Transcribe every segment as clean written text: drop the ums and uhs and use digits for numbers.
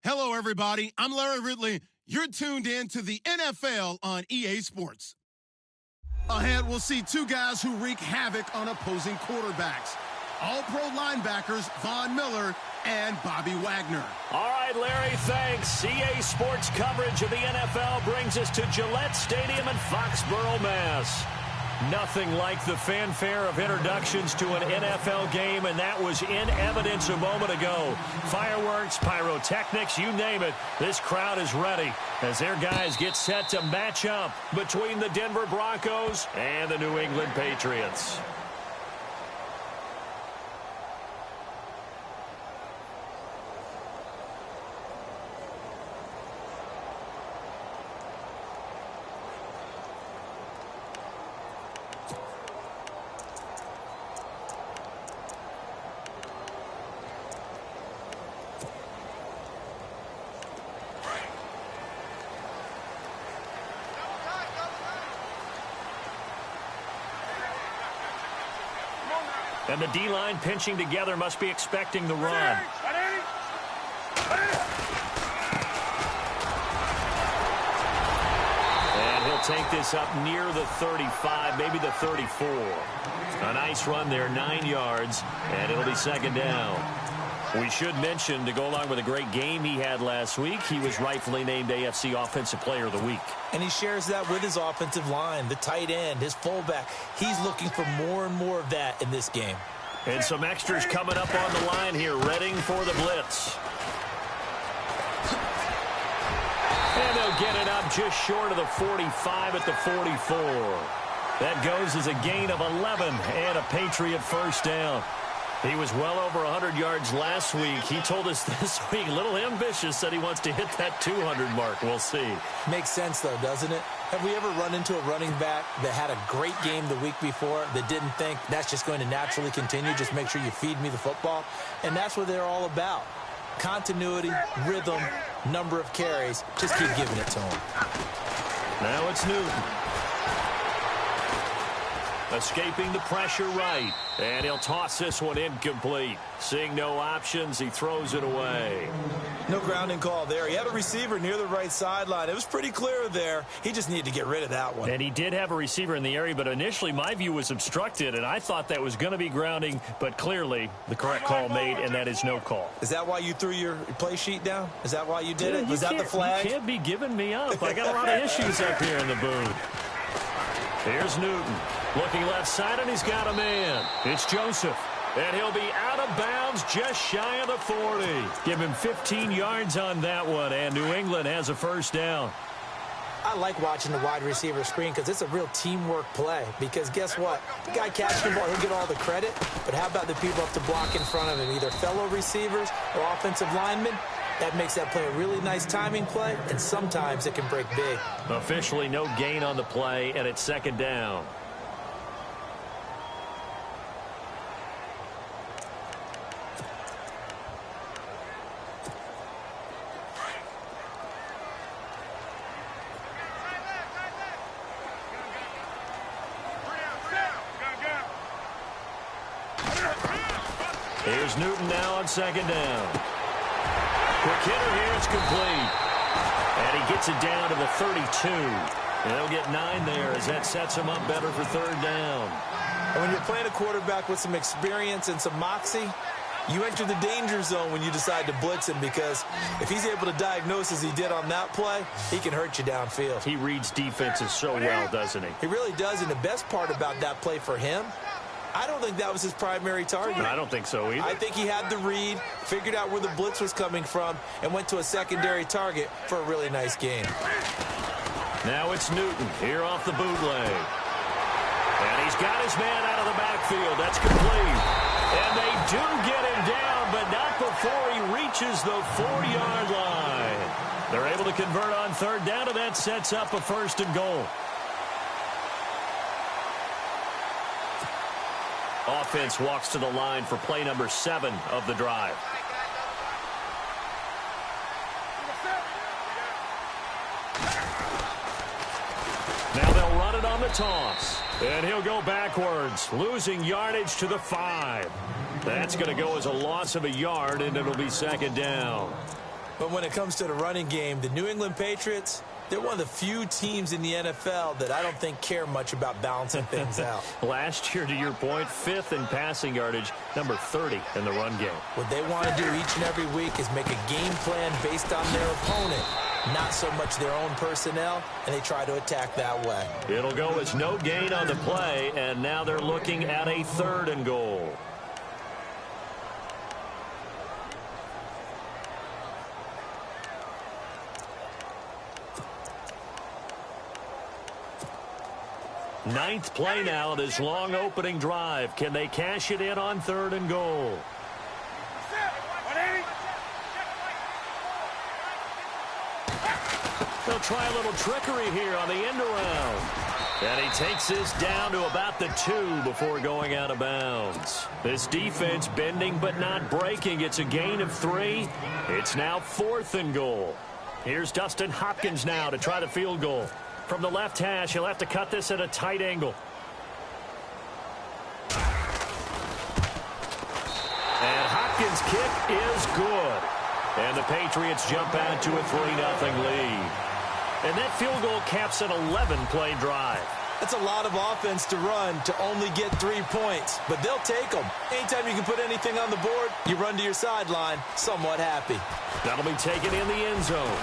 Hello, everybody. I'm Larry Ridley. You're tuned in to the NFL on EA Sports. Ahead, we'll see two guys who wreak havoc on opposing quarterbacks. All-pro linebackers Von Miller and Bobby Wagner. All right, Larry, thanks. EA Sports coverage of the NFL brings us to Gillette Stadium in Foxborough, Mass. Nothing like the fanfare of introductions to an NFL game, and that was in evidence a moment ago. Fireworks, pyrotechnics, you name it. This crowd is ready as their guys get set to match up between the Denver Broncos and the New England Patriots. And the D-line pinching together must be expecting the run. And he'll take this up near the 35, maybe the 34. A nice run there, 9 yards, and it'll be second down. We should mention, to go along with a great game he had last week, he was rightfully named AFC Offensive Player of the Week. And he shares that with his offensive line, the tight end, his fullback. He's looking for more and more of that in this game. And some extras coming up on the line here, readying for the blitz. And they'll get it up just short of the 45 at the 44. That goes as a gain of 11 and a Patriot first down. He was well over 100 yards last week. He told us this week, a little ambitious, said he wants to hit that 200 mark. We'll see. Makes sense, though, doesn't it? Have we ever run into a running back that had a great game the week before that didn't think that's just going to naturally continue? Just make sure you feed me the football. And that's what they're all about. Continuity, rhythm, number of carries. Just keep giving it to him. Now it's Newton. Escaping the pressure right. And he'll toss this one incomplete. Seeing no options, he throws it away. No grounding call there. He had a receiver near the right sideline. It was pretty clear there. He just needed to get rid of that one. And he did have a receiver in the area, but initially my view was obstructed, and I thought that was going to be grounding, but clearly the correct call made, and that is no call. Is that why you threw your play sheet down? Is that why you did it? Was that the flag? You can't be giving me up. I got a lot of issues up here in the booth. Here's Newton. Looking left side, and he's got a man. It's Joseph. And he'll be out of bounds just shy of the 40. Give him 15 yards on that one, and New England has a first down. I like watching the wide receiver screen because it's a real teamwork play. Because guess what? The guy catching the ball, he'll get all the credit. But how about the people up to block in front of him, either fellow receivers or offensive linemen? That makes that play a really nice timing play, and sometimes it can break big. Officially no gain on the play, and it's second down. Here's Newton now on second down. Quick hitter here, it's complete. And he gets it down to the 32. And they'll get 9 there as that sets him up better for third down. And when you're playing a quarterback with some experience and some moxie, you enter the danger zone when you decide to blitz him, because if he's able to diagnose as he did on that play, he can hurt you downfield. He reads defenses so well, doesn't he? He really does, and the best part about that play for him, I don't think that was his primary target. I don't think so either. I think he had the read, figured out where the blitz was coming from, and went to a secondary target for a really nice game. Now it's Newton here off the bootleg. And he's got his man out of the backfield. That's complete. And they do get him down, but not before he reaches the 4-yard line. They're able to convert on third down, and that sets up a first and goal. Offense walks to the line for play number 7 of the drive. Now they'll run it on the toss. And he'll go backwards, losing yardage to the 5. That's going to go as a loss of a yard, and it'll be second down. But when it comes to the running game, the New England Patriots, they're one of the few teams in the NFL that I don't think care much about balancing things out. Last year, to your point, 5th in passing yardage, number 30 in the run game. What they want to do each and every week is make a game plan based on their opponent, not so much their own personnel, and they try to attack that way. It'll go as no gain on the play, and now they're looking at a 3rd and goal. Ninth play now, this long opening drive. Can they cash it in on 3rd and goal? They'll try a little trickery here on the end around. And he takes this down to about the 2 before going out of bounds. This defense bending but not breaking. It's a gain of 3. It's now 4th and goal. Here's Dustin Hopkins now to try the field goal. From the left hash, he'll have to cut this at a tight angle. And Hopkins' kick is good. And the Patriots jump out to a 3-0 lead. And that field goal caps an 11-play drive. That's a lot of offense to run to only get 3 points, but they'll take them. Anytime you can put anything on the board, you run to your sideline somewhat happy. That'll be taken in the end zone.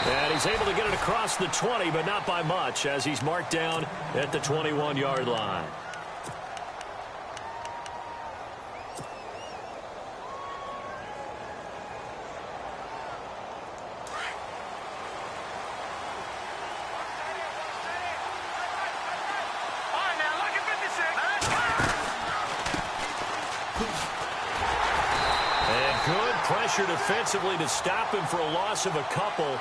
And he's able to get it across the 20, but not by much, as he's marked down at the 21-yard line. And good pressure defensively to stop him for a loss of a couple.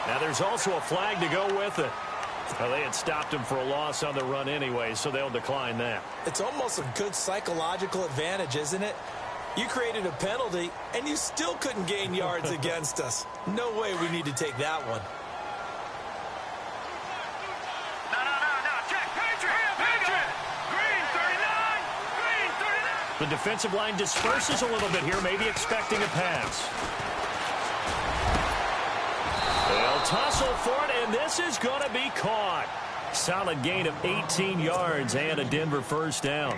Now, there's also a flag to go with it. Well, they had stopped him for a loss on the run anyway, so they'll decline that. It's almost a good psychological advantage, isn't it? You created a penalty, and you still couldn't gain yards against us. No way we need to take that one. Check. Patriot. Green 39. Green 39. The defensive line disperses a little bit here, maybe expecting a pass. They'll tussle for it, and this is going to be caught. Solid gain of 18 yards and a Denver first down.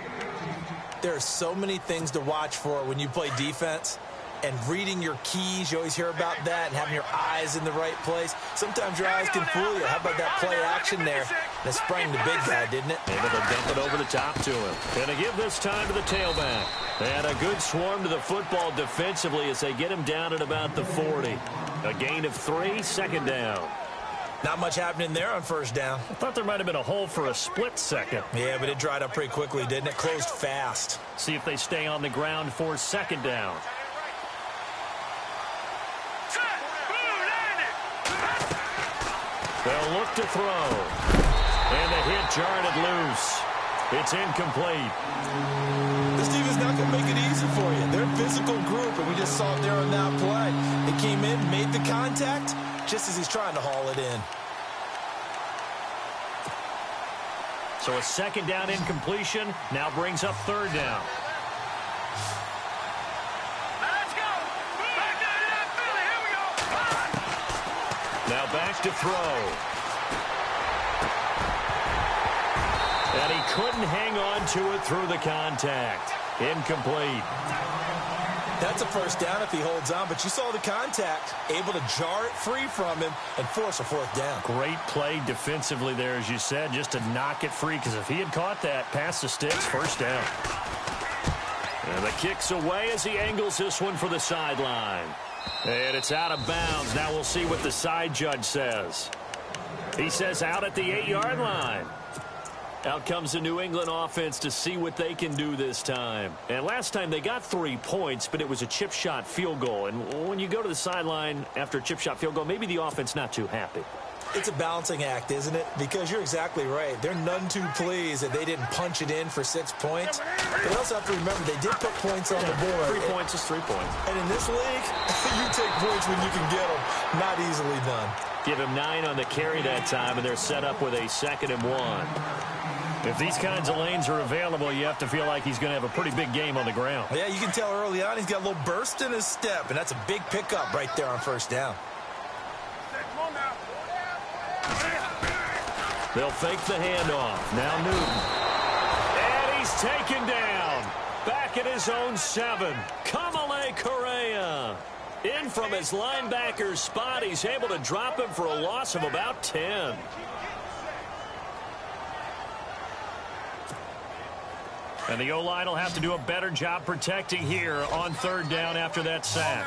There are so many things to watch for when you play defense. And reading your keys, you always hear about that, and having your eyes in the right place. Sometimes your eyes can fool you. How about that play action there? That sprang the big guy, didn't it? Able to dump it over the top to him. And to give this time to the tailback. And a good swarm to the football defensively as they get him down at about the 40. A gain of 3, second down. Not much happening there on first down. I thought there might have been a hole for a split second. Yeah, but it dried up pretty quickly, didn't it? Closed fast. See if they stay on the ground for second down. They'll look to throw. And the hit jarred it loose. It's incomplete. This team is not going to make it easy for you. They're a physical group, and we just saw it there on that play. They came in, made the contact, just as he's trying to haul it in. So a second down incompletion now brings up third down. Let's go. Back down to that Philly. Here we go. Now back to throw. And he couldn't hang on to it through the contact. Incomplete. That's a first down if he holds on, but you saw the contact, able to jar it free from him and force a fourth down. Great play defensively there, as you said, just to knock it free, because if he had caught that, past the sticks, first down. And the kick's away as he angles this one for the sideline. And it's out of bounds. Now we'll see what the side judge says. He says out at the 8-yard line. Out comes the New England offense to see what they can do this time. And last time they got 3 points, but it was a chip shot field goal. And when you go to the sideline after a chip shot field goal, maybe the offense not too happy. It's a balancing act, isn't it? Because you're exactly right. They're none too pleased that they didn't punch it in for 6 points. But they also have to remember they did put points on the board. 3 points is 3 points. And in this league, you take points when you can get them. Not easily done. Give him 9 on the carry that time, and they're set up with a 2nd and 1. If these kinds of lanes are available, you have to feel like he's going to have a pretty big game on the ground. Yeah, you can tell early on he's got a little burst in his step, and that's a big pickup right there on first down. They'll fake the handoff. Now Newton. And he's taken down. Back at his own 7. Kamale Correa. In from his linebacker's spot. He's able to drop him for a loss of about 10. And the O-line will have to do a better job protecting here on third down after that sack.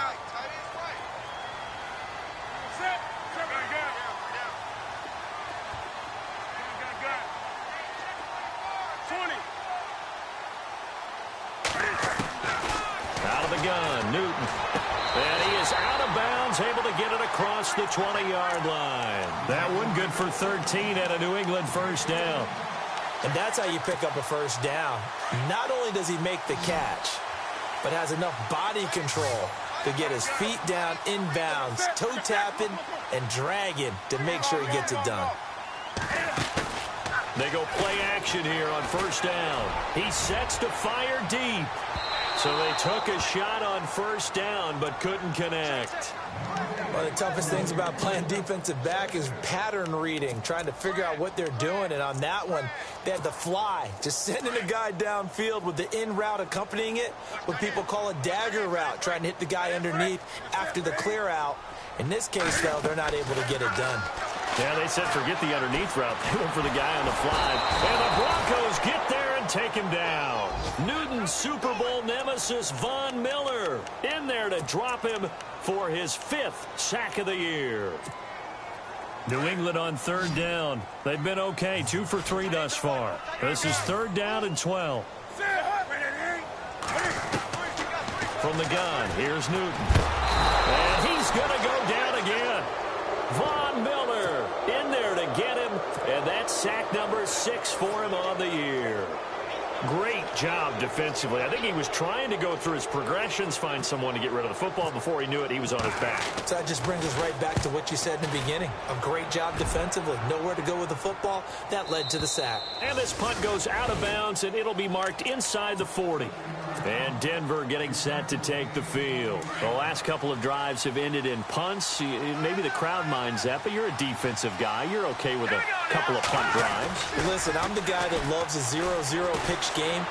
Out of the gun, Newton. And he is out of bounds, able to get it across the 20-yard line. That one good for 13 at a New England first down. And that's how you pick up a first down. Not only does he make the catch, but has enough body control to get his feet down inbounds, toe tapping and dragging to make sure he gets it done. They go play action here on first down. He sets to fire deep. So they took a shot on first down but couldn't connect. One of the toughest things about playing defensive back is pattern reading, trying to figure out what they're doing. And on that one, they had the fly, just sending a guy downfield with the in route accompanying it, what people call a dagger route, trying to hit the guy underneath after the clear out. In this case, though, they're not able to get it done. Yeah, they said forget the underneath route. They went for the guy on the fly. And the Broncos get there and take him down. Newton's Super Bowl nemesis, Von Miller, in there to drop him for his 5th sack of the year. New England on third down. They've been okay, 2 for 3 thus far. This is third down and 12. From the gun, here's Newton. And he's going to go down again. Von Miller in there to get him, and that's sack number 6 for him on the year. Great job defensively. I think he was trying to go through his progressions, find someone to get rid of the football. Before he knew it, he was on his back. So that just brings us right back to what you said in the beginning. A great job defensively. Nowhere to go with the football. That led to the sack. And this punt goes out of bounds, and it'll be marked inside the 40. And Denver getting set to take the field. The last couple of drives have ended in punts. Maybe the crowd minds that, but you're a defensive guy. You're okay with a couple of punt drives. Listen, I'm the guy that loves a 0-0 pitch game.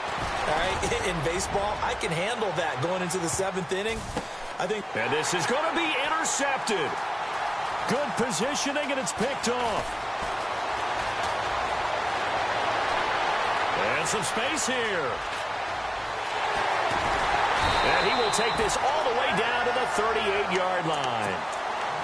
All right, in baseball, I can handle that going into the 7th inning. I think. And this is going to be intercepted. Good positioning, and it's picked off. And some space here. And he will take this all the way down to the 38-yard line.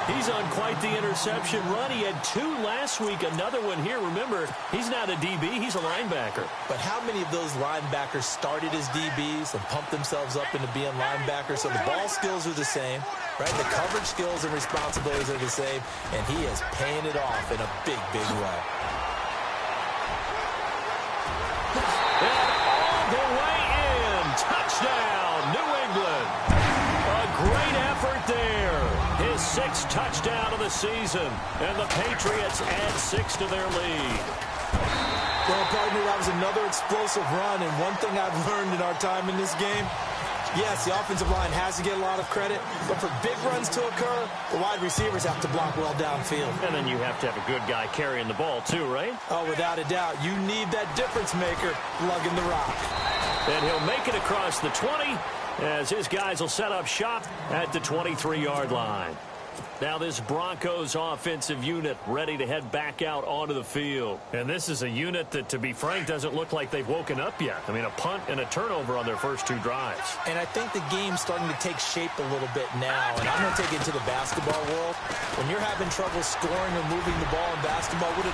He's on quite the interception run. He had 2 last week, another one here. Remember, he's not a DB, he's a linebacker. But how many of those linebackers started as DBs and pumped themselves up into being linebackers? So the ball skills are the same, right? The coverage skills and responsibilities are the same, and he is paying it off in a big, big way. And all the way in. Touchdown, New England. A great effort there. His 6th touchdown of the season. And the Patriots add 6 to their lead. Well, partner, that was another explosive run. And one thing I've learned in our time in this game, yes, the offensive line has to get a lot of credit, but for big runs to occur, the wide receivers have to block well downfield. And then you have to have a good guy carrying the ball too, right? Oh, without a doubt. You need that difference maker lugging the rock. And he'll make it across the 20 as his guys will set up shop at the 23-yard line. Now this Broncos offensive unit ready to head back out onto the field. And this is a unit that, to be frank, doesn't look like they've woken up yet. I mean, a punt and a turnover on their first 2 drives. And I think the game's starting to take shape a little bit now. And I'm going to take it to the basketball world. When you're having trouble scoring or moving the ball in basketball, what do?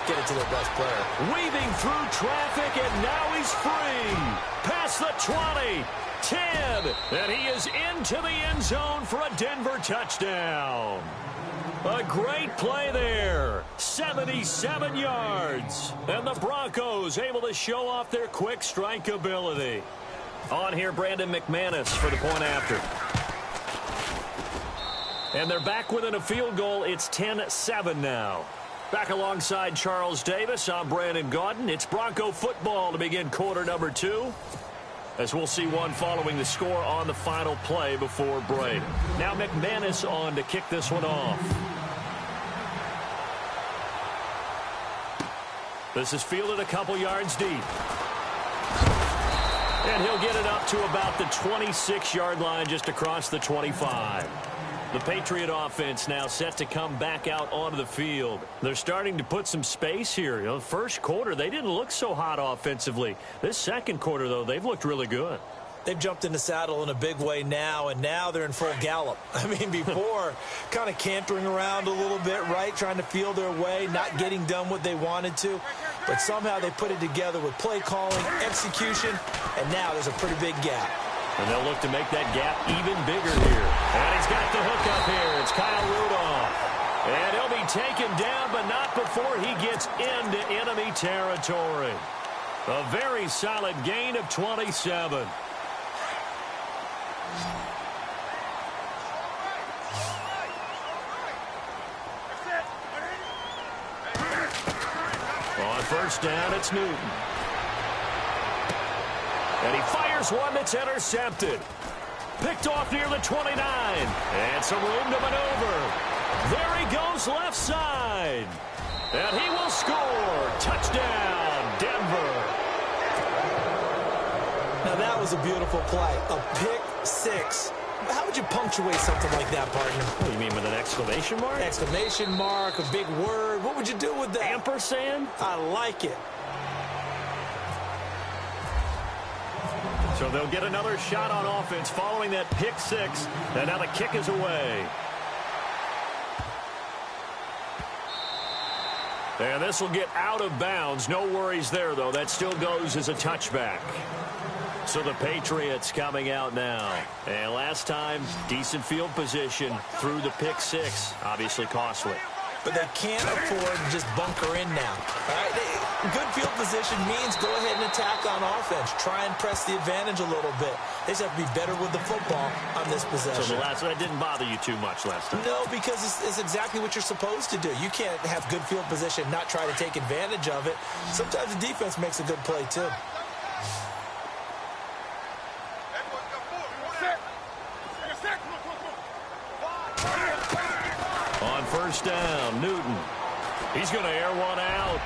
Get it to their best player. Weaving through traffic, and now he's free. Past the 20. 10, and he is into the end zone for a Denver touchdown. A great play there. 77 yards. And the Broncos able to show off their quick strike ability. On here, Brandon McManus for the point after. And they're back within a field goal. It's 10-7 now. Back alongside Charles Davis, I'm Brandon Gaudin. It's Bronco football to begin quarter number 2. As we'll see one following the score on the final play before break. Now McManus on to kick this one off. This is fielded a couple yards deep. And he'll get it up to about the 26-yard line, just across the 25. The Patriot offense now set to come back out onto the field. They're starting to put some space here. You know, the first quarter, they didn't look so hot offensively. This second quarter, though, they've looked really good. They've jumped in the saddle in a big way now, and now they're in full gallop. I mean, before, kind of cantering around a little bit, right, trying to feel their way, not getting done what they wanted to. But somehow they put it together with play calling, execution, and now there's a pretty big gap. And they'll look to make that gap even bigger here. And he's got the hook up here. It's Kyle Rudolph. And he'll be taken down, but not before he gets into enemy territory. A very solid gain of 27. On first down, it's Newton. And he fires one that's intercepted. Picked off near the 29. And some room to maneuver. There he goes left side. And he will score. Touchdown, Denver. Now that was a beautiful play. A pick 6. How would you punctuate something like that, partner? What do you mean, with an exclamation mark? Exclamation mark, a big word. What would you do with that? Ampersand? I like it. So they'll get another shot on offense following that pick 6. And now the kick is away. And this will get out of bounds. No worries there, though. That still goes as a touchback. So the Patriots coming out now. And last time, decent field position through the pick 6. Obviously costly. But they can't afford to just bunker in now. All right? Good field position means go ahead and attack on offense. Try and press the advantage a little bit. They just have to be better with the football on this possession. So that didn't bother you too much last time? No, because it's exactly what you're supposed to do. You can't have good field position and not try to take advantage of it. Sometimes the defense makes a good play, too. On first down, Newton. He's going to air one out.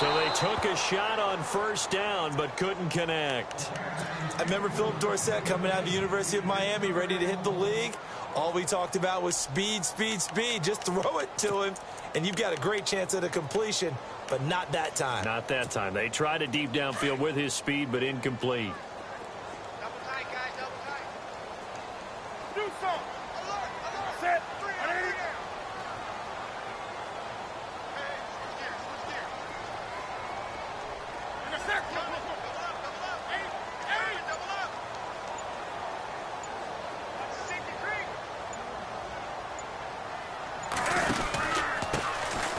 So they took a shot on first down, but couldn't connect. I remember Philip Dorsett coming out of the University of Miami, ready to hit the league. All we talked about was speed, speed, speed. Just throw it to him, and you've got a great chance at a completion, but not that time. Not that time. They tried a deep downfield with his speed, but incomplete. Double tight, guys, double tight. Do something. Alert. Set. Ready. Hey, switch gears. In a sec. Double up. Hey, double up. That's 63.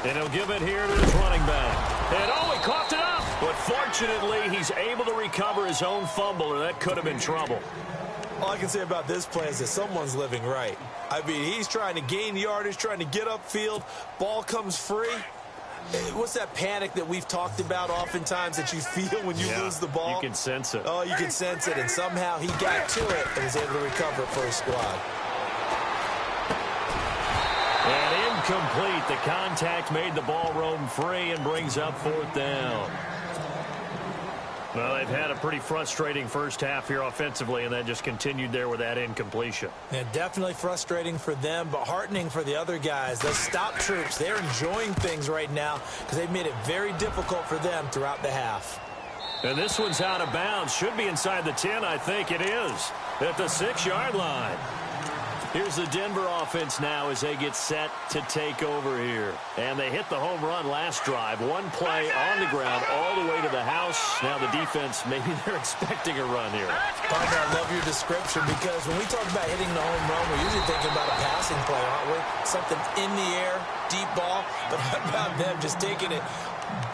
And he'll give it here to his running back. And oh, he coughed it up. But fortunately, he's able to recover his own fumble, or that could have been trouble. All I can say about this play is that someone's living right. I mean, he's trying to gain yardage, trying to get upfield. Ball comes free. What's that panic that we've talked about oftentimes that you feel when you lose the ball? You can sense it. Oh, you can sense it, and somehow he got to it and was able to recover it for his squad. And incomplete. The contact made the ball roam free and brings up fourth down. Well, they've had a pretty frustrating first half here offensively, and then just continued there with that incompletion. Yeah, definitely frustrating for them, but heartening for the other guys. Those stop troops, they're enjoying things right now because they've made it very difficult for them throughout the half. And this one's out of bounds. Should be inside the 10, I think it is, at the 6-yard line. Here's the Denver offense now as they get set to take over here. And they hit the home run last drive. One play on the ground all the way to the house. Now the defense, maybe they're expecting a run here. Partner, I love your description because when we talk about hitting the home run, we're usually thinking about a passing play, aren't we? Something in the air, deep ball. But how about them just taking it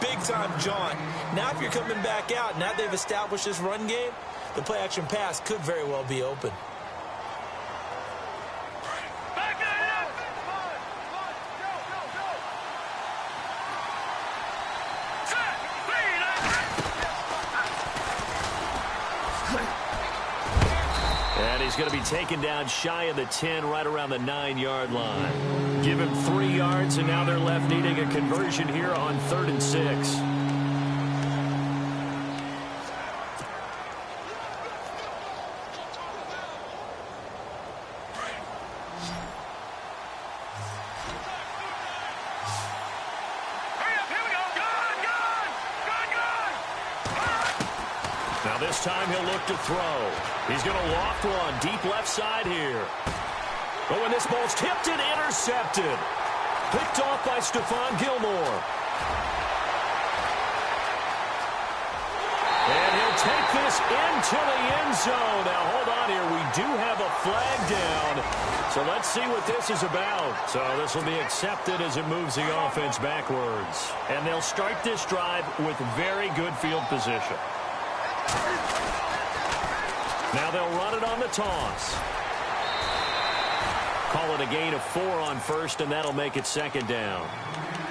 big-time jaunt? Now if you're coming back out, now they've established this run game, the play-action pass could very well be open. He's going to be taken down shy of the 10, right around the 9-yard line. Give him 3 yards, and now they're left needing a conversion here on 3rd and 6. Now this time he'll look to throw. He's going to loft one deep left side here. Oh, and this ball's tipped and intercepted. Picked off by Stephon Gilmore. And he'll take this into the end zone. Now, hold on here. We do have a flag down. So let's see what this is about. So this will be accepted as it moves the offense backwards. And they'll start this drive with very good field position. Now they'll run it on the toss. Call it a gain of 4 on first, and that'll make it 2nd down.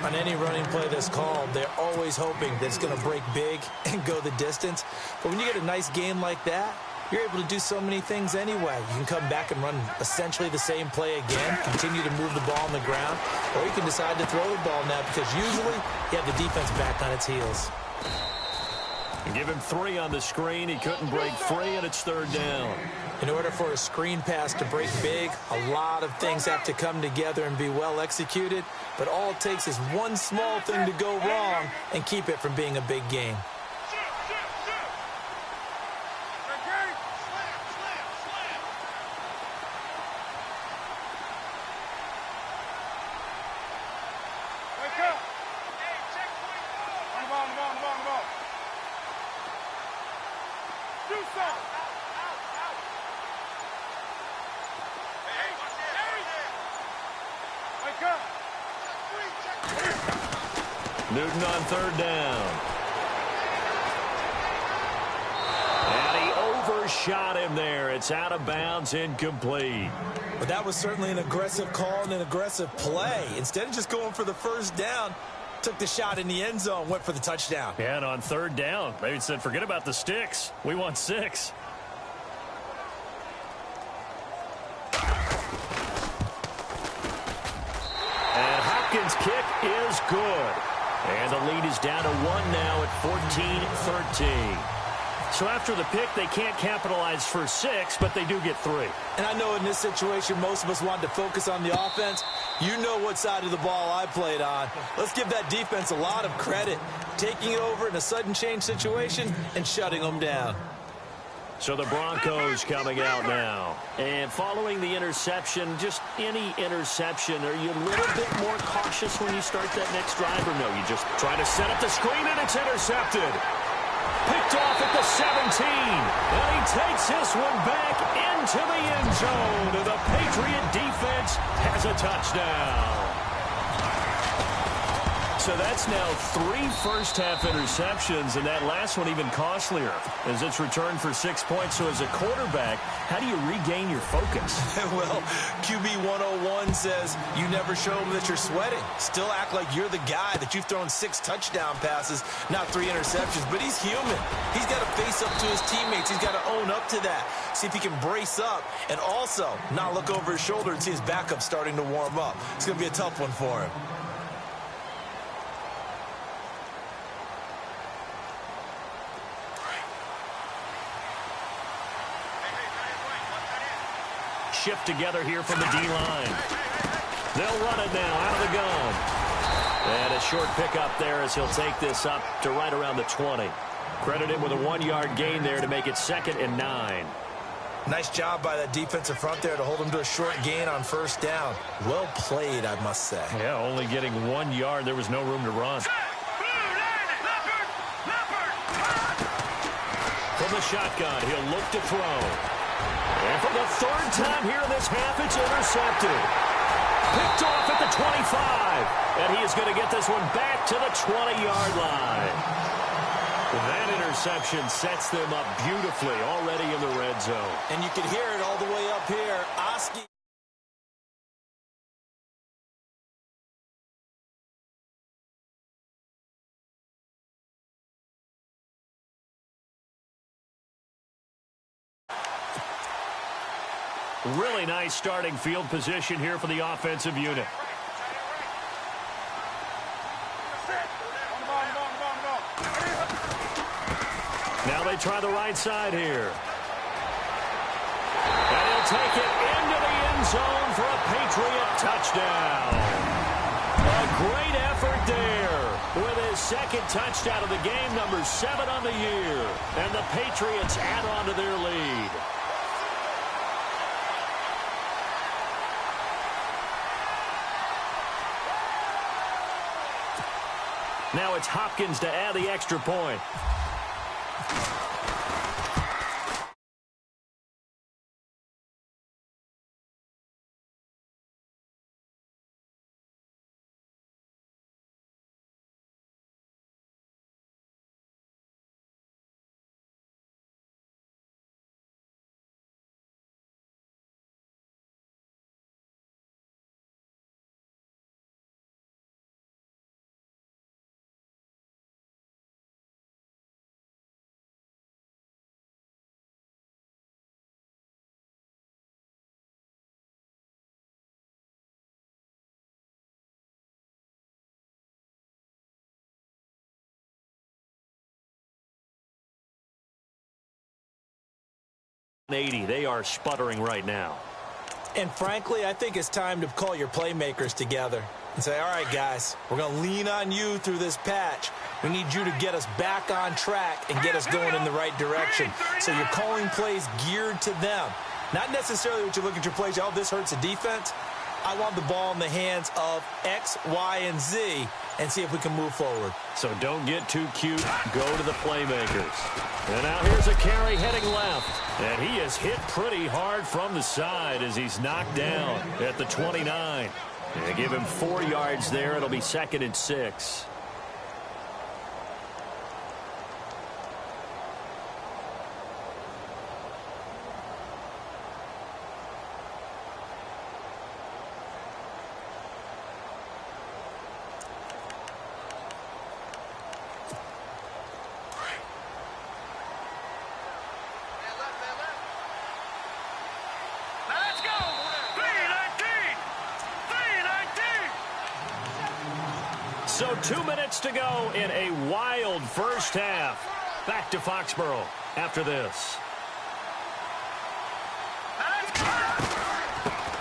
On any running play that's called, they're always hoping that it's going to break big and go the distance. But when you get a nice game like that, you're able to do so many things anyway. You can come back and run essentially the same play again, continue to move the ball on the ground, or you can decide to throw the ball now because usually you have the defense back on its heels. Give him 3 on the screen. He couldn't break free, and it's 3rd down. In order for a screen pass to break big, a lot of things have to come together and be well executed, but all it takes is one small thing to go wrong and keep it from being a big game. Newton on 3rd down. And he overshot him there. It's out of bounds, incomplete. But that was certainly an aggressive call and an aggressive play. Instead of just going for the first down, took the shot in the end zone, went for the touchdown. Yeah, and on 3rd down, they said, forget about the sticks. We want 6. And Hopkins' kick is good. And the lead is down to 1 now at 14-13. So after the pick, they can't capitalize for 6, but they do get 3. And I know in this situation, most of us wanted to focus on the offense. You know what side of the ball I played on. Let's give that defense a lot of credit, taking it over in a sudden change situation and shutting them down. So the Broncos coming out now. And following the interception, just any interception, are you a little bit more cautious when you start that next drive, or no? You just try to set up the screen, and it's intercepted. Picked off at the 17. And he takes this one back into the end zone. And the Patriot defense has a touchdown. So that's now 3 first-half interceptions, and that last one even costlier as it's returned for 6 points. So as a quarterback, how do you regain your focus? Well, QB 101 says you never show them that you're sweating. Still act like you're the guy, that you've thrown 6 touchdown passes, not 3 interceptions. But he's human. He's got to face up to his teammates. He's got to own up to that. See if he can brace up and also not look over his shoulder and see his backup starting to warm up. It's going to be a tough one for him. Shift together here from the D-line. They'll run it now out of the gun. And a short pickup there as he'll take this up to right around the 20. Credit him with a 1-yard gain there to make it 2nd and 9. Nice job by that defensive front there to hold him to a short gain on first down. Well played, I must say. Yeah, only getting 1 yard. There was no room to run. From the shotgun, he'll look to throw. And for the 3rd time here in this half, it's intercepted. Picked off at the 25. And he is going to get this one back to the 20-yard line. That interception sets them up beautifully already in the red zone. And you can hear it all the way up here. Oski. Really nice starting field position here for the offensive unit. Now they try the right side here. And he'll take it into the end zone for a Patriot touchdown. A great effort there with his 2nd touchdown of the game, number 7 on the year. And the Patriots add on to their lead. Now it's Hopkins to add the extra point. They are sputtering right now. And frankly, I think it's time to call your playmakers together and say, all right, guys, we're going to lean on you through this patch. We need you to get us back on track and get us going in the right direction. So you're calling plays geared to them. Not necessarily what you look at your plays, oh, this hurts the defense. I want the ball in the hands of X, Y, and Z and see if we can move forward. So don't get too cute. Go to the playmakers. And now here's a carry heading left. And he is hit pretty hard from the side as he's knocked down at the 29. And they give him 4 yards there. It'll be 2nd and 6. So 2 minutes to go in a wild first half. Back to Foxborough after this.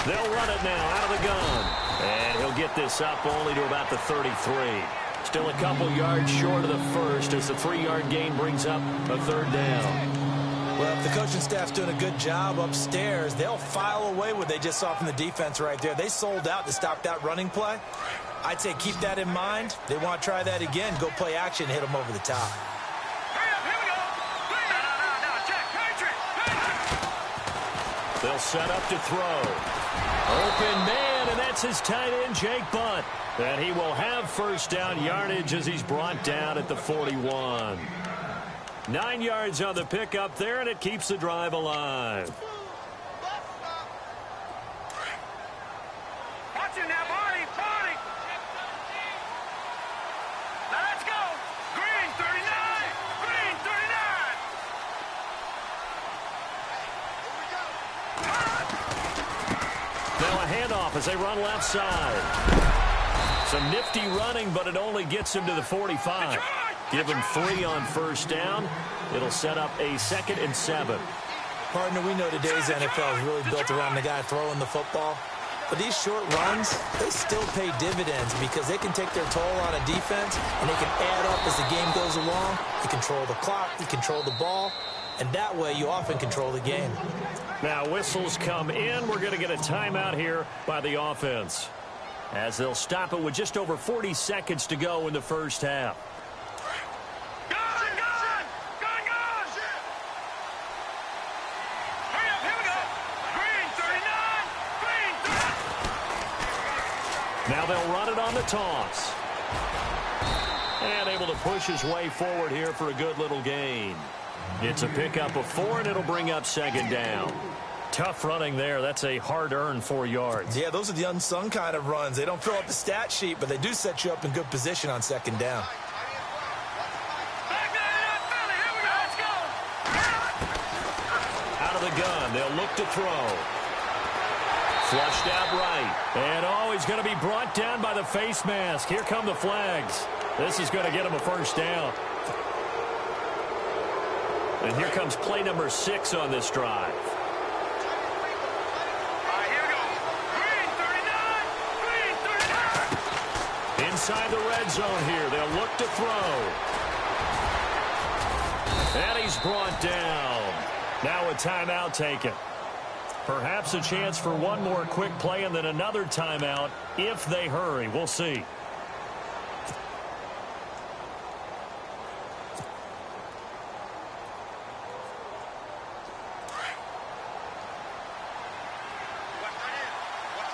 They'll run it now out of the gun. And he'll get this up only to about the 33. Still a couple yards short of the first as the 3-yard gain brings up a third down. Well, if the coaching staff's doing a good job upstairs, they'll file away what they just saw from the defense right there. They sold out to stop that running play. I'd say keep that in mind. They want to try that again. Go play action, hit them over the top. They'll set up to throw. Open man, and that's his tight end, Jake Bunt. And he will have first down yardage as he's brought down at the 41. 9 yards on the pickup there, and it keeps the drive alive. Watch it now, Barney. Let's go. Green 39. Green 39. Now a handoff as they run left side. Some nifty running, but it only gets him to the 45. Give him 3 on first down. It'll set up a 2nd and 7. Partner, we know today's NFL is really built around the guy throwing the football. But these short runs, they still pay dividends because they can take their toll on a defense, and they can add up as the game goes along. You control the clock, you control the ball, and that way you often control the game. Now whistles come in. We're going to get a timeout here by the offense, as they'll stop it with just over 40 seconds to go in the first half. Now they'll run it on the toss. And able to push his way forward here for a good little gain. It's a pickup of 4, and it'll bring up 2nd down. Tough running there. That's a hard-earned 4 yards. Yeah, those are the unsung kind of runs. They don't fill up the stat sheet, but they do set you up in good position on 2nd down. Out of the gun, they'll look to throw. Flushed out right. And, he's going to be brought down by the face mask. Here come the flags. This is going to get him a first down. And here comes play number 6 on this drive. Inside the red zone here. They'll look to throw. And he's brought down. Now a timeout taken. Perhaps a chance for one more quick play and then another timeout if they hurry. We'll see.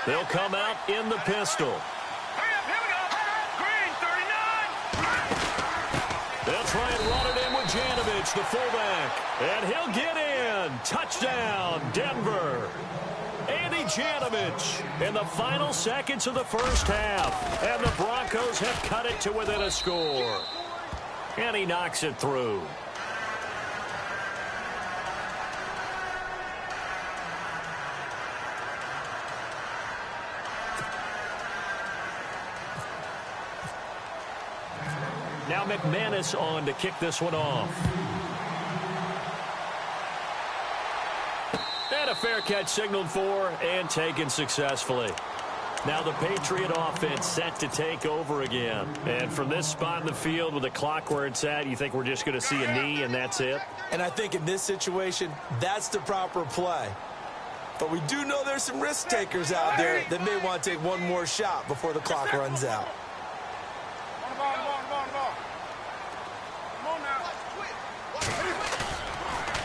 They'll come out in the pistol. They'll try and run it in with Janovich, the fullback. And he'll get in. Touchdown, Denver. Andy Janovich in the final seconds of the first half. And the Broncos have cut it to within a score. And he knocks it through. Now McManus on to kick this one off. And a fair catch signaled for and taken successfully. Now the Patriot offense set to take over again. And from this spot in the field with the clock where it's at, you think we're just going to see a knee and that's it? And I think in this situation, that's the proper play. But we do know there's some risk takers out there that may want to take one more shot before the clock runs out.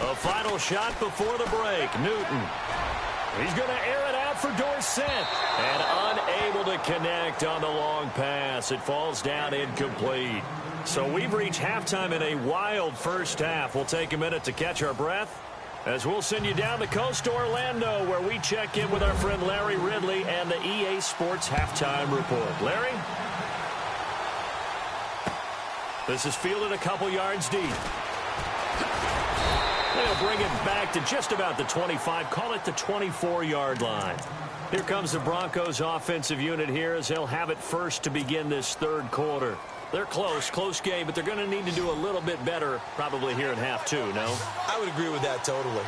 A final shot before the break. Newton. He's going to air it out for Dorsett. And unable to connect on the long pass. It falls down incomplete. So we've reached halftime in a wild first half. We'll take a minute to catch our breath as we'll send you down the coast to Orlando, where we check in with our friend Larry Ridley and the EA Sports Halftime Report. Larry? This is fielded a couple yards deep. They'll bring it back to just about the 25, call it the 24-yard line. Here comes the Broncos offensive unit here as they'll have it first to begin this third quarter. They're close game, but they're going to need to do a little bit better probably here in half two, no? I would agree with that totally.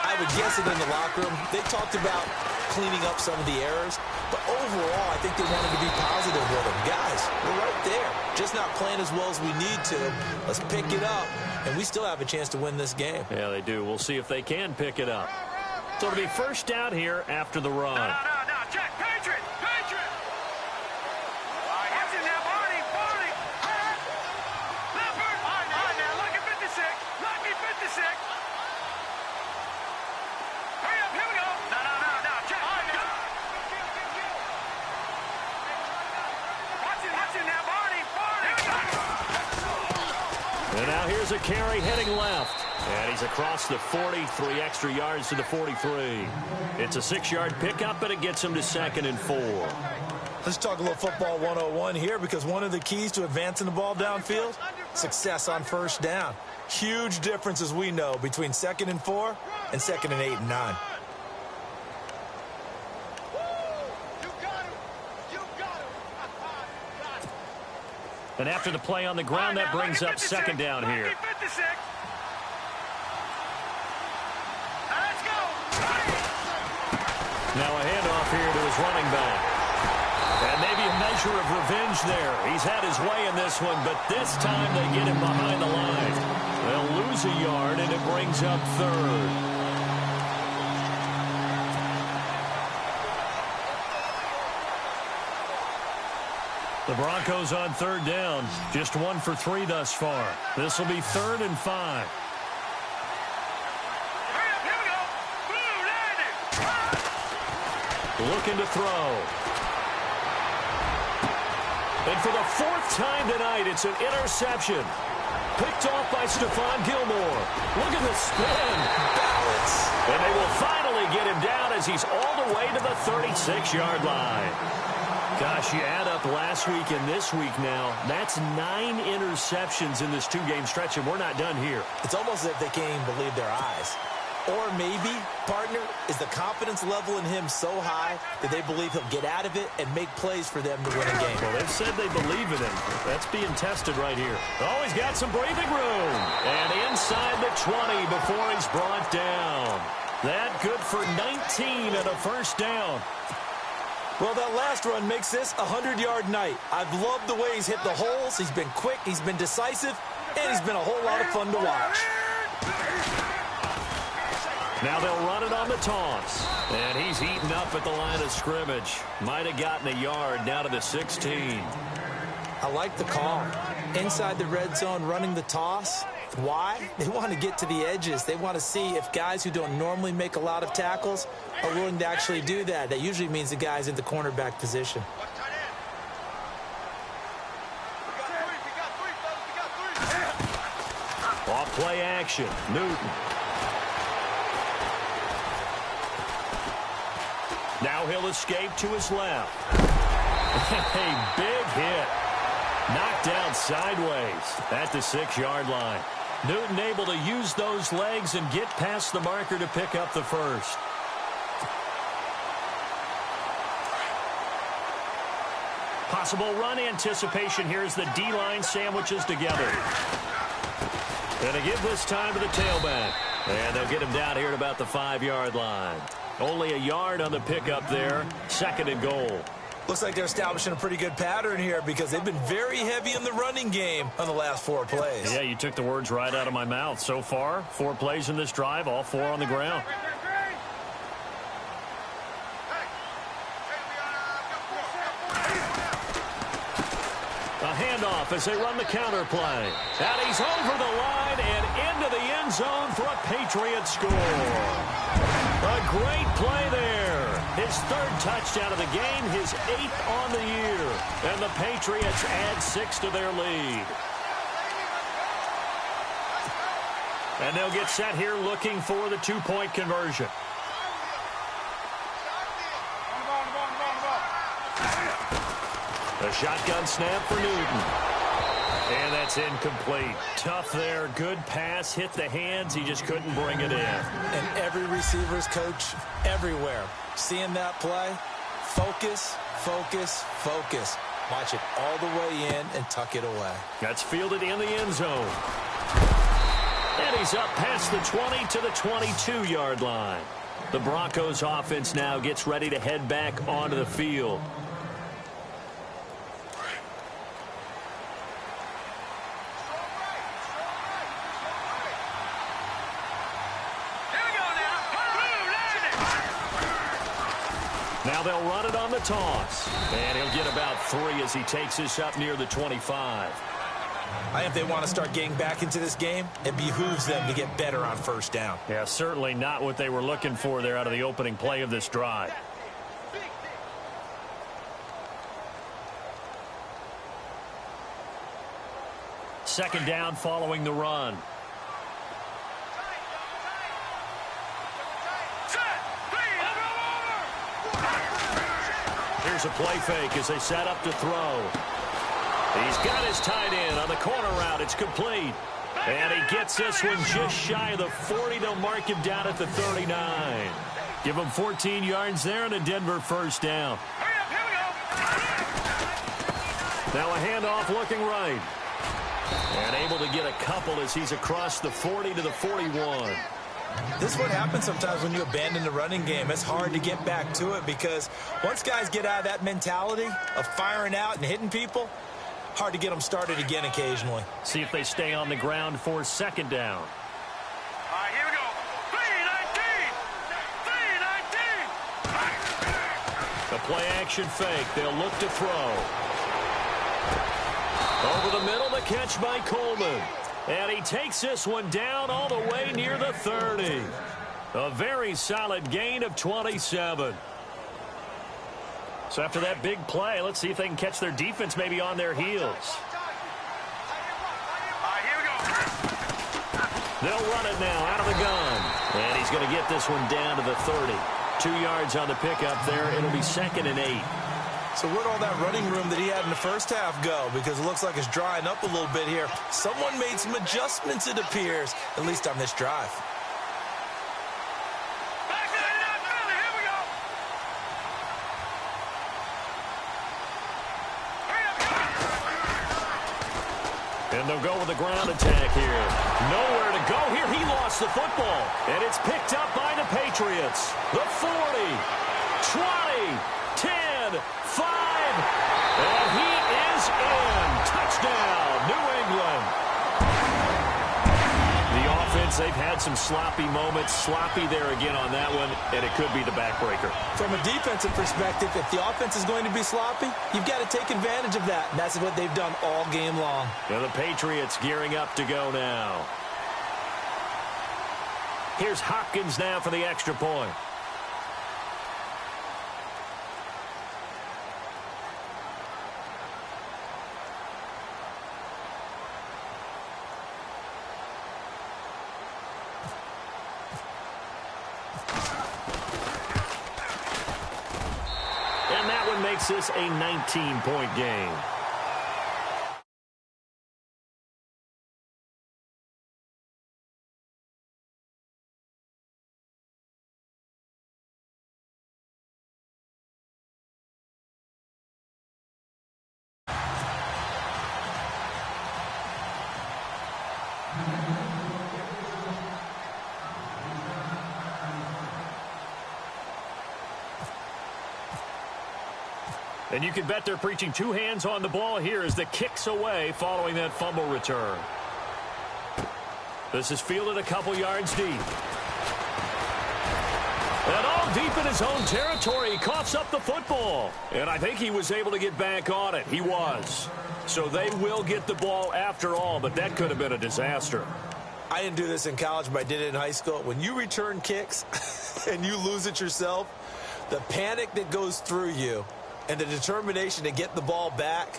I would guess it in the locker room. They talked about cleaning up some of the errors, but overall, I think they wanted to be positive with them. Guys, we're right there. Just not playing as well as we need to. Let's pick it up, and we still have a chance to win this game. Yeah, they do. We'll see if they can pick it up. So it'll be first down here after the run. No, Jack, Patriot! Watch it now, Barney! Leopard! All right, now, lucky 56! Lucky 56! Hurry up, here we go! No, Jack! All right, now. Watch it now, Barney! And now here's a carry heading left. And he's across the 40, 3 extra yards to the 43. It's a 6-yard pickup, but it gets him to 2nd and 4. Let's talk a little football 101 here, because one of the keys to advancing the ball downfield, success on first down. Huge difference, as we know, between 2nd and 4 and 2nd and 8 and 9. And after the play on the ground, that brings up 2nd down here. Now a handoff here to his running back. And maybe a measure of revenge there. He's had his way in this one, but this time they get him behind the line. They'll lose a yard, and it brings up 3rd. The Broncos on 3rd down. Just 1 for 3 thus far. This will be 3rd and 5. Looking to throw. And for the 4th time tonight, it's an interception. Picked off by Stephon Gilmore. Look at the spin. Balance. And they will finally get him down as he's all the way to the 36-yard line. Gosh, you add up last week and this week now, that's 9 interceptions in this 2-game stretch, and we're not done here. It's almost as if they can't even believe their eyes. Or maybe, partner, is the confidence level in him so high that they believe he'll get out of it and make plays for them to win a game. Well, they've said they believe in him. That's being tested right here. Oh, he's got some breathing room. And inside the 20 before he's brought down. That good for 19 and a first down. Well, that last run makes this a 100-yard night. I've loved the way he's hit the holes. He's been quick, he's been decisive, and he's been a whole lot of fun to watch. Now they'll run it on the toss. And he's eaten up at the line of scrimmage. Might have gotten a yard down to the 16. I like the call. Inside the red zone running the toss. Why? They want to get to the edges. They want to see if guys who don't normally make a lot of tackles are willing to actually do that. That usually means the guy's in the cornerback position. Off play action. Newton. Now he'll escape to his left. A big hit. Knocked down sideways at the 6-yard line. Newton able to use those legs and get past the marker to pick up the first. Possible run anticipation here as the D-line sandwiches together. And to give this time to the tailback. And they'll get him down here at about the 5-yard line. Only a yard on the pickup there. 2nd and goal. Looks like they're establishing a pretty good pattern here because they've been very heavy in the running game on the last 4 plays. Yeah, you took the words right out of my mouth. So far, 4 plays in this drive, all 4 on the ground. A handoff as they run the counter play. And he's over the line and into the end zone for a Patriot score. A great play there. His 3rd touchdown of the game, his 8th on the year. And the Patriots add 6 to their lead. And they'll get set here looking for the 2-point conversion. A shotgun snap for Newton. And that's incomplete. Tough there. Good pass. Hit the hands. He just couldn't bring it in. And every receiver's coach everywhere, seeing that play, focus, focus, focus. Watch it all the way in and tuck it away. That's fielded in the end zone. And he's up past the 20 to the 22-yard line. The Broncos offense now gets ready to head back onto the field. Now they'll run it on the toss. And he'll get about 3 as he takes this up near the 25. I think if they want to start getting back into this game, it behooves them to get better on first down. Yeah, certainly not what they were looking for there out of the opening play of this drive. Second down following the run. Here's a play fake as they set up to throw. He's got his tight end on the corner route. It's complete. And he gets this one just shy of the 40. They'll mark him down at the 39. Give him 14 yards there and a Denver first down. Now a handoff looking right. And able to get a couple as he's across the 40 to the 41. This is what happens sometimes when you abandon the running game. It's hard to get back to it because once guys get out of that mentality of firing out and hitting people, hard to get them started again occasionally. See if they stay on the ground for second down. All right, here we go. 3-19. The play action fake. They'll look to throw. Over the middle, the catch by Coleman. And he takes this one down all the way near the 30. A very solid gain of 27. So after that big play, let's see if they can catch their defense maybe on their heels. All right, here we go. They'll run it now out of the gun. And he's going to get this one down to the 30. 2 yards on the pickup there. It'll be 2nd and 8. So where'd all that running room that he had in the first half go? Because it looks like it's drying up a little bit here. Someone made some adjustments, it appears, at least on this drive. Back to the middle. Here we go. And they'll go with the ground attack here. Nowhere to go here. He lost the football. And it's picked up by the Patriots. The 40, 20, 10, 5. And he is in. Touchdown, New England. The offense, they've had some sloppy moments. Sloppy there again on that one. And it could be the backbreaker. From a defensive perspective, if the offense is going to be sloppy, you've got to take advantage of that. And that's what they've done all game long. Now the Patriots gearing up to go now. Here's Hopkins now for the extra point. And that one makes this a 19-point game. And you can bet they're preaching 2 hands on the ball here as the kick's away following that fumble return. This is fielded a couple yards deep. And all deep in his own territory, he coughs up the football. And I think he was able to get back on it. He was. So they will get the ball after all, but that could have been a disaster. I didn't do this in college, but I did it in high school. When you return kicks and you lose it yourself, the panic that goes through you and the determination to get the ball back,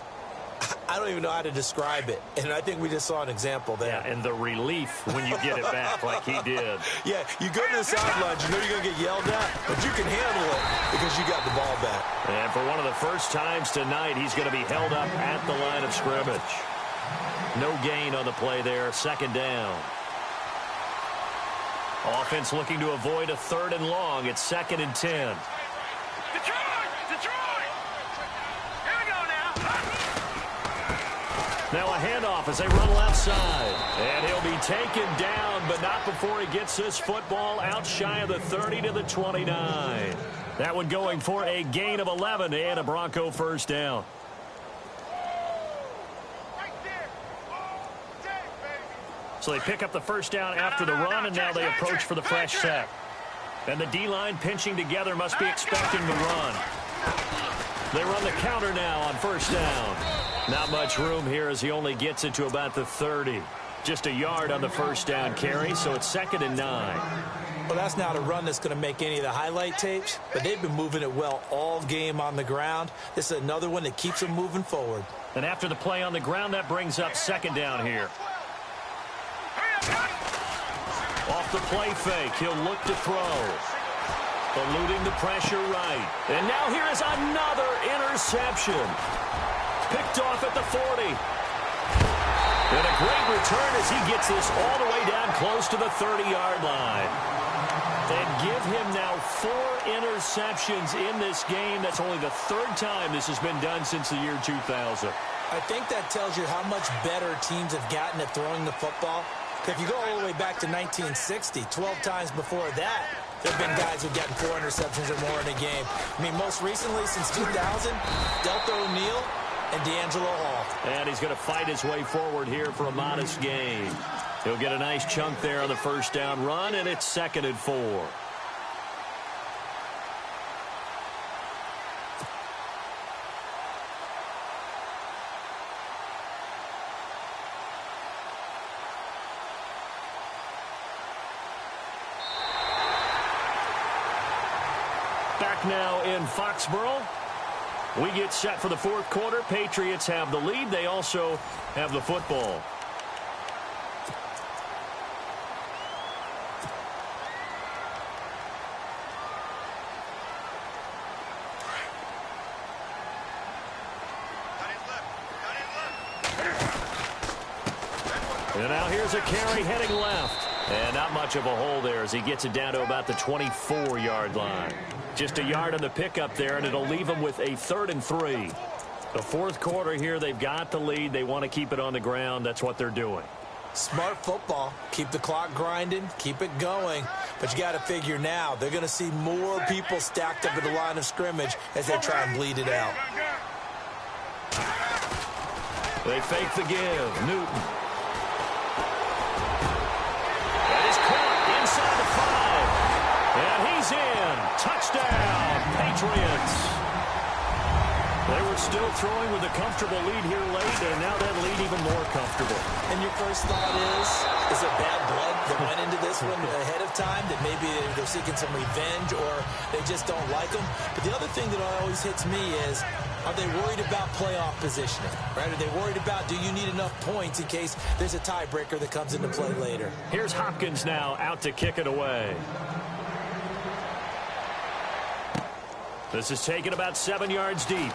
I don't even know how to describe it. And I think we just saw an example there. Yeah, and the relief when you get it back like he did. Yeah, you go to the sidelines, you know you're going to get yelled at, but you can handle it because you got the ball back. And for one of the first times tonight, he's going to be held up at the line of scrimmage. No gain on the play there, second down. Offense looking to avoid a 3rd and long. It's 2nd and 10. Now a handoff as they run left side. And he'll be taken down, but not before he gets this football out shy of the 30 to the 29. That one going for a gain of 11 and a Bronco first down. So they pick up the first down after the run, and now they approach for the fresh set. And the D-line pinching together must be expecting the run. They run the counter now on first down. Not much room here as he only gets it to about the 30. Just a yard on the first down carry, so it's 2nd and 9. Well, that's not a run that's going to make any of the highlight tapes, but they've been moving it well all game on the ground. This is another one that keeps them moving forward. And after the play on the ground, that brings up 2nd down here. Off the play fake, he'll look to throw. Eluding the pressure right. And now here is another interception. Picked off at the 40. And a great return as he gets this all the way down close to the 30-yard line. And give him now 4 interceptions in this game. That's only the 3rd time this has been done since the year 2000. I think that tells you how much better teams have gotten at throwing the football. If you go all the way back to 1960, 12 times before that, there have been guys who've gotten 4 interceptions or more in a game. I mean, most recently, since 2000, Delta O'Neal and D'Angelo Hall. And he's going to fight his way forward here for a modest gain. He'll get a nice chunk there on the first down run, and it's 2nd and 4. Back now in Foxborough. We get set for the 4th quarter. Patriots have the lead. They also have the football. And now here's a carry heading left. And not much of a hole there as he gets it down to about the 24-yard line. Just a yard on the pickup there, and it'll leave them with a 3rd and 3. The 4th quarter here, they've got the lead. They want to keep it on the ground. That's what they're doing. Smart football. Keep the clock grinding. Keep it going. But you got to figure now, they're going to see more people stacked up at the line of scrimmage as they try and bleed it out. They fake the give. Newton. That is caught inside the 5. And he's in. Touchdown, Patriots. They were still throwing with a comfortable lead here late, and now that lead even more comfortable. And your first thought is there bad blood that went into this one ahead of time, that maybe they're seeking some revenge or they just don't like them? But the other thing that always hits me is, are they worried about playoff positioning? Right? Are they worried about, do you need enough points in case there's a tiebreaker that comes into play later? Here's Hopkins now out to kick it away. This is taken about 7 yards deep.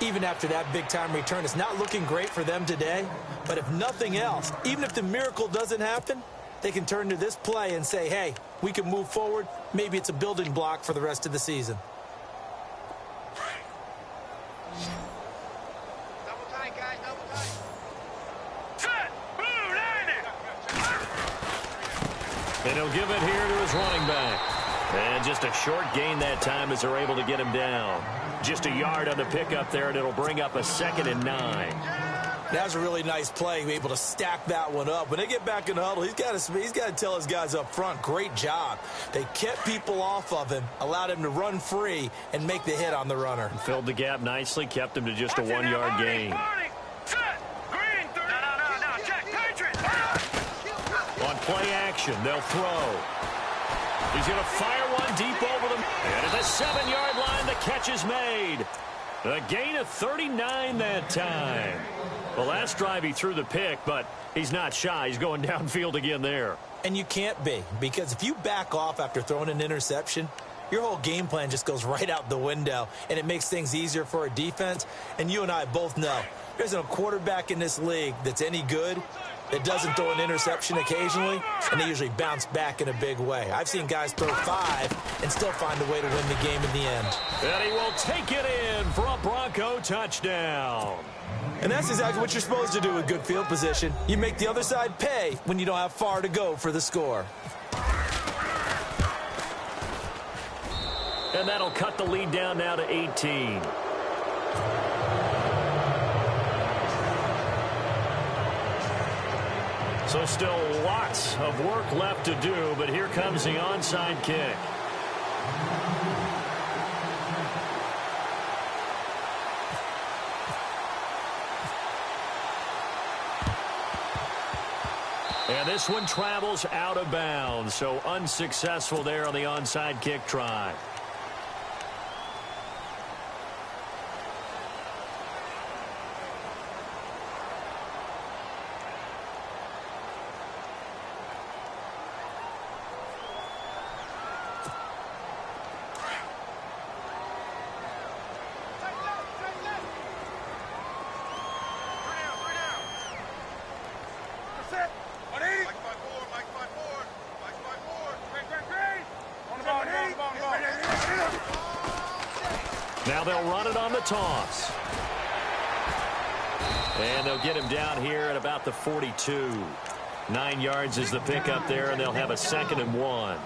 Even after that big-time return, it's not looking great for them today. But if nothing else, even if the miracle doesn't happen, they can turn to this play and say, hey, we can move forward. Maybe it's a building block for the rest of the season. Double tight, guys, double tight. And he'll give it here to his running back. And just a short gain that time as they're able to get him down. Just a yard on the pickup there, and it'll bring up a 2nd and 9. That was a really nice play, able to stack that one up. When they get back in the huddle, he's got to tell his guys up front, great job. They kept people off of him, allowed him to run free and make the hit on the runner. Filled the gap nicely, kept him to just a 1-yard gain. On play action, they'll throw. He's going to fire one deep over them. And at the 7-yard line, the catch is made. A gain of 39 that time. The last drive he threw the pick, but he's not shy. He's going downfield again there. And you can't be, because if you back off after throwing an interception, your whole game plan just goes right out the window, and it makes things easier for a defense. And you and I both know there's no quarterback in this league that's any good that doesn't throw an interception occasionally, and they usually bounce back in a big way. I've seen guys throw 5 and still find a way to win the game in the end. And he will take it in for a Bronco touchdown. And that's exactly what you're supposed to do with good field position. You make the other side pay when you don't have far to go for the score. And that'll cut the lead down now to 18. So still lots of work left to do, but here comes the onside kick. And this one travels out of bounds, so unsuccessful there on the onside kick try. Now they'll run it on the toss. And they'll get him down here at about the 42. 9 yards is the pickup there, and they'll have a 2nd and 1.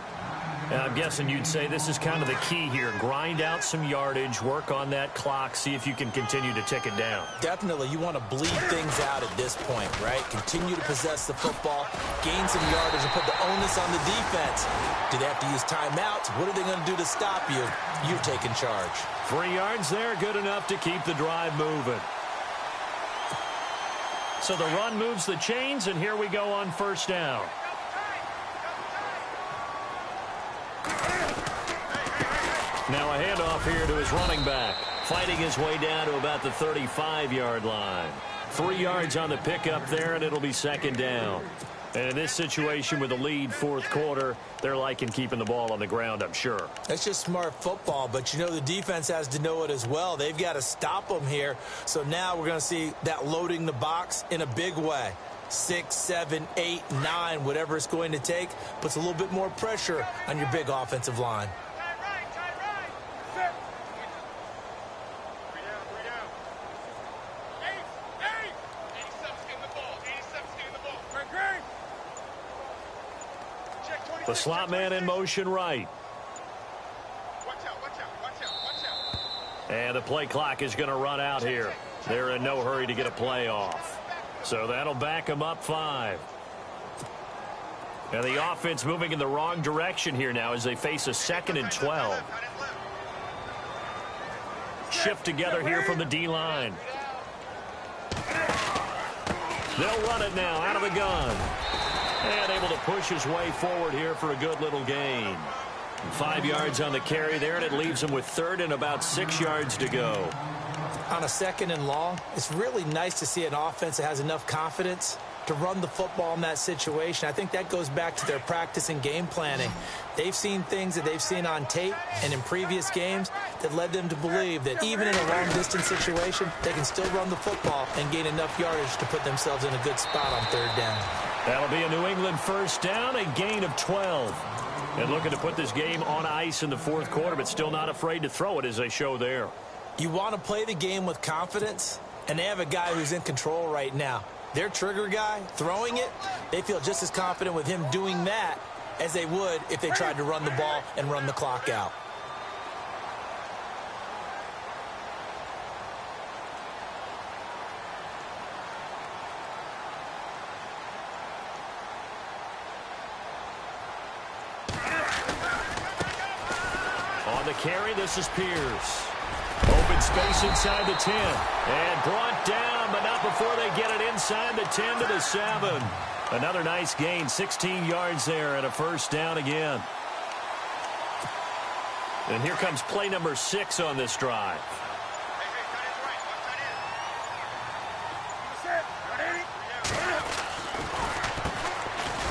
And I'm guessing you'd say this is kind of the key here. Grind out some yardage, work on that clock, see if you can continue to tick it down. Definitely, you want to bleed things out at this point, right? Continue to possess the football, gain some yardage, and put the onus on the defense. Do they have to use timeouts? What are they going to do to stop you? You're taking charge. 3 yards there, good enough to keep the drive moving. So the run moves the chains, and here we go on 1st down. Now a handoff here to his running back, fighting his way down to about the 35-yard line. 3 yards on the pickup there, and it'll be 2nd down. And in this situation with the lead 4th quarter, they're liking keeping the ball on the ground, I'm sure. That's just smart football, but you know the defense has to know it as well. They've got to stop them here. So now we're going to see that loading the box in a big way. 6, 7, 8, 9, whatever it's going to take, puts a little bit more pressure on your big offensive line. The slot man in motion right. And the play clock is going to run out here. They're in no hurry to get a play off. So that'll back them up 5. And the offense moving in the wrong direction here now as they face a 2nd and 12. Shift together here from the D-line. They'll run it now out of the gun. And able to push his way forward here for a good little gain. 5 yards on the carry there, and it leaves him with 3rd and about 6 yards to go. On a 2nd and long, it's really nice to see an offense that has enough confidence to run the football in that situation. I think that goes back to their practice and game planning. They've seen things that they've seen on tape and in previous games that led them to believe that even in a long-distance situation, they can still run the football and gain enough yardage to put themselves in a good spot on 3rd down. That'll be a New England 1st down, a gain of 12. And looking to put this game on ice in the 4th quarter, but still not afraid to throw it as they show there. You want to play the game with confidence, and they have a guy who's in control right now. Their trigger guy, throwing it, they feel just as confident with him doing that as they would if they tried to run the ball and run the clock out. On the carry, this is Pierce. Open space inside the 10. And brought down, but not before they get it inside the 10 to the 7. Another nice gain, 16 yards there, and a 1st down again. And here comes play number 6 on this drive.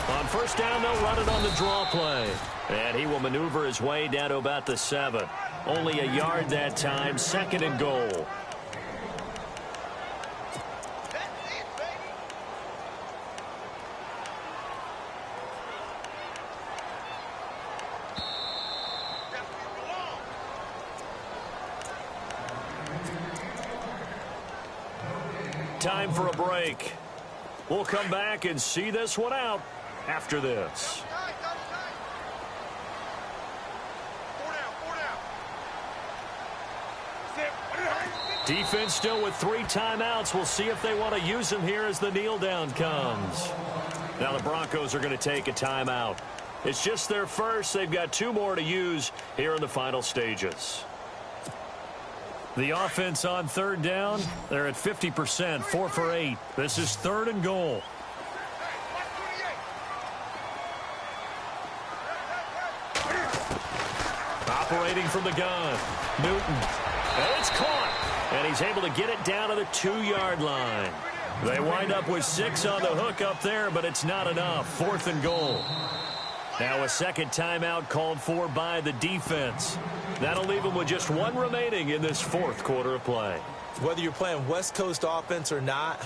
On first down, they'll run it on the draw play. And he will maneuver his way down to about the 7. Only a yard that time, 2nd and goal. Time for a break. We'll come back and see this one out after this. Defense still with 3 timeouts. We'll see if they want to use them here as the kneel down comes. Now the Broncos are going to take a timeout. It's just their first. They've got 2 more to use here in the final stages. The offense on 3rd down, they're at 50%, 4 for 8. This is 3rd and goal. Operating from the gun, Newton. And it's caught. And he's able to get it down to the 2-yard line. They wind up with 6 on the hook up there, but it's not enough. 4th and goal. Now a second timeout called for by the defense. That'll leave them with just 1 remaining in this 4th quarter of play. Whether you're playing West Coast offense or not,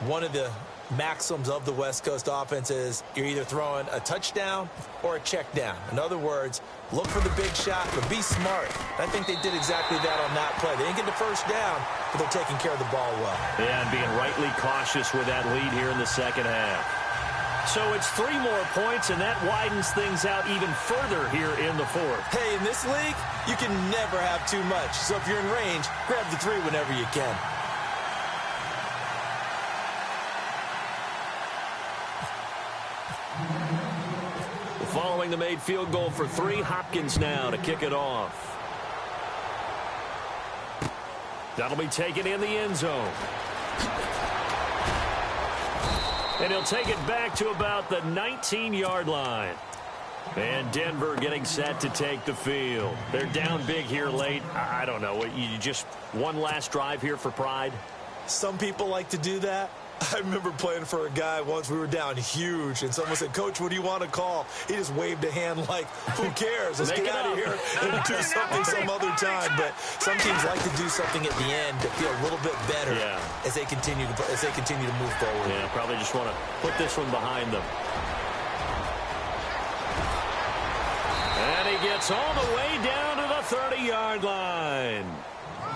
one of the maxims of the West Coast offense is you're either throwing a touchdown or a check down. In other words, look for the big shot, but be smart. I think they did exactly that on that play. They didn't get the first down, but they're taking care of the ball well. Yeah, and being rightly cautious with that lead here in the second half. So it's 3 more points, and that widens things out even further here in the 4th. Hey, in this league, you can never have too much. So if you're in range, grab the 3 whenever you can. Following the made field goal for 3, Hopkins now to kick it off. That'll be taken in the end zone. And he'll take it back to about the 19-yard line. And Denver getting set to take the field. They're down big here late. I don't know. You just one last drive here for pride? Some people like to do that. I remember playing for a guy once. We were down huge, and someone said, "Coach, what do you want to call?" He just waved a hand like, "Who cares? Let's get out of here and do something some other time." But some teams like to do something at the end to feel a little bit better as they continue to move forward. Yeah, probably just want to put this one behind them. And he gets all the way down to the 30-yard line.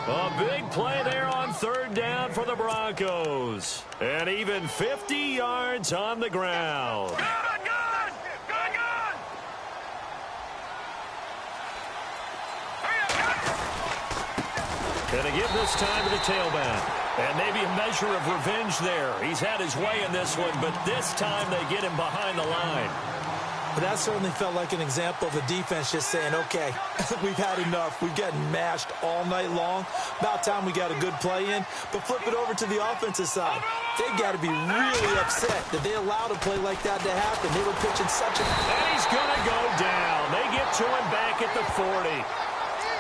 A big play there on 3rd down for the Broncos. And even 50 yards on the ground. And to give this time to the tailback. And maybe a measure of revenge there. He's had his way in this one, but this time they get him behind the line. But that certainly felt like an example of the defense just saying, okay, we've had enough. We've gotten mashed all night long. About time we got a good play in. But flip it over to the offensive side. They've got to be really upset that they allowed a play like that to happen. They were pitching such a... And he's going to go down. They get to him back at the 40.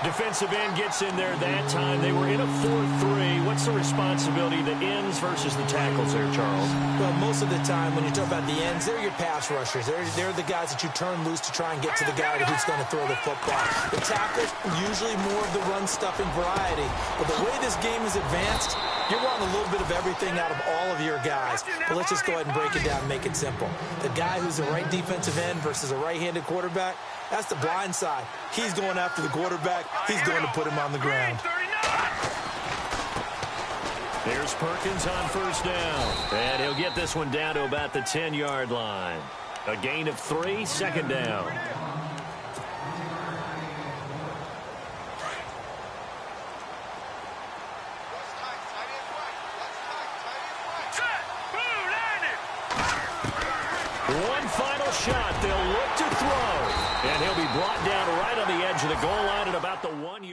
Defensive end gets in there that time. They were in a 4-3. What's the responsibility, the ends versus the tackles there, Charles? Well, most of the time when you talk about the ends, they're your pass rushers. They're the guys that you turn loose to try and get to the guy who's going to throw the football. The tackles, usually more of the run-stuffing variety. But the way this game is advanced, you're wanting a little bit of everything out of all of your guys. But let's just go ahead and break it down and make it simple. The guy who's the right defensive end versus a right-handed quarterback, that's the blind side. He's going after the quarterback. He's going to put him on the ground. Here's Perkins on 1st down. And he'll get this one down to about the 10-yard line. A gain of 3, 2nd down. One final shot. They'll look to throw. And he'll be brought down right on the edge of the goal line at about the 1 yard.